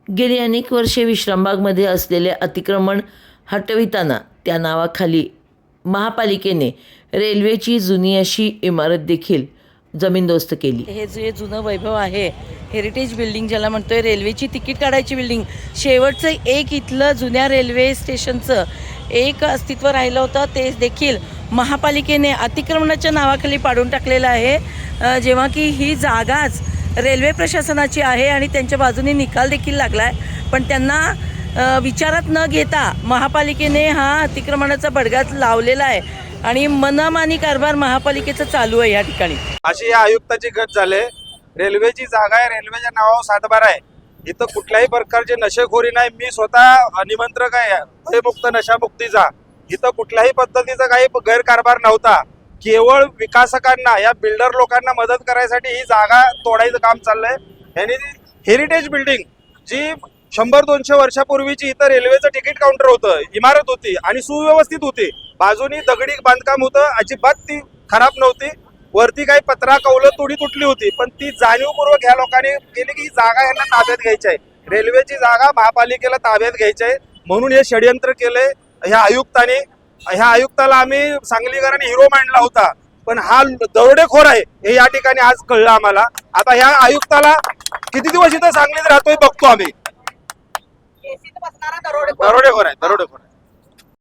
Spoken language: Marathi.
गेली अनेक वर्षे विश्रामबागमध्ये असलेले अतिक्रमण हटविताना त्या नावाखाली महापालिकेने रेल्वेची जुनी अशी इमारत देखील जमीनदोस्त केली। हे जे जुनं वैभव आहे, हेरिटेज बिल्डिंग ज्याला म्हणतोय, रेल्वेची तिकीट काढायची बिल्डिंग, शेवटचं एक इथलं जुन्या रेल्वे स्टेशनचं एक अस्तित्व राहिलं होतं, ते देखील महापालिकेने अतिक्रमणाच्या नावाखाली पाडून टाकलेलं आहे। जेव्हा की ही जागाच रेल्वे प्रशासनाची आहे आणि त्यांच्या बाजूने निकाल देखील लागला आहे, पण त्यांना विचारात न घेता महापालिकेने हा अतिक्रमणाचा बडगा लावलेला आहे आणि मनमानी कारभार महापालिकेचा चालू आहे या ठिकाणी। अशी या आयुक्ताची गत झाले। रेल्वेची जागा आहे, रेल्वेच्या नावावर सातबारा आहे, इथं कुठल्याही प्रकारची नशेखोरी नाही। मी स्वतः निमंत्रक आहे भयमुक्त नशामुक्तीचा, इथं कुठल्याही पद्धतीचा काही गैरकारभार नव्हता। केवळ विकासकांना, या बिल्डर लोकांना मदत करायसाठी ही जागा तोडायचं काम चाललंय। यांनी हेरिटेज बिल्डिंग जी 100-200 वर्षापूर्वीची इथं रेल्वेचं तिकीट काउंटर होतं, इमारत होती आणि सुव्यवस्थित होती, बाजूनी दगडी बांधकाम होतं, अजिबात ती खराब नव्हती, वरती काही पत्रा कौलं तुडी तुटली होती, पण ती जाणीवपूर्वक ह्या लोकांनी केली की ही जागा यांना ताब्यात घ्यायची आहे, रेल्वेची जागा महापालिकेला ताब्यात घ्यायची आहे, म्हणून हे षडयंत्र केले ह्या आयुक्ताने। ह्या आयुक्ताला आम्ही सांगलीकरांनी हिरो मांडला होता, पण हा दरोडेखोर आहे हे या ठिकाणी आज कळलं आम्हाला। आता ह्या आयुक्ताला किती दिवस इथं सांगलीत राहतोय बघतो आम्ही। दरोडेखोर आहे, दरोडेखोर आहे।